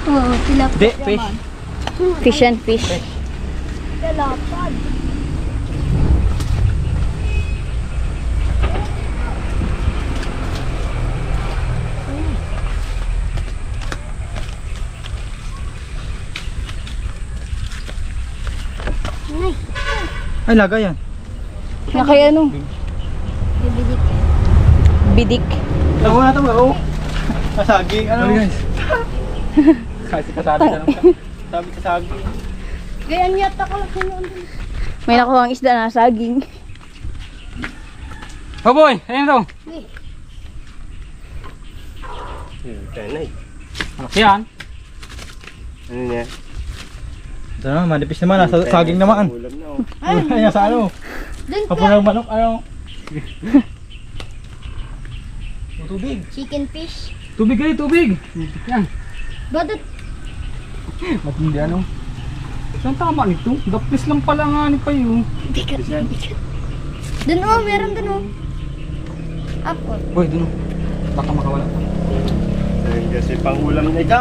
Oo, tilapia. Hindi, fish. Fish and fish. Tilapad. Ay, laga yan. Na kaya ano? Bibidik. Bidik. Lago na ito ba? Oo. Kasagi. Ano guys? Kasi kasabi na lang. Sabi kasagi. Ganyan yata ko lang sinuon. May nakuha ang isda na saging. Oh boy, ayun daw. Tanay. Malaki yan. Ano niya? Ito naman, manipis naman. Nasa saging naman. Ulam na Ay, sa ano? Dun Kapag ng manok, ano? Tubig. chicken fish. Tubig kayo, tubig. Yan. Badot. Matindi ano? Saan tama nito? Gapis lang pala nga ni Payo. Bigat. Dun oh, meron dun oh. Apple. Boy, dun. Baka makawala pa. Kasi pang ulam na ikaw.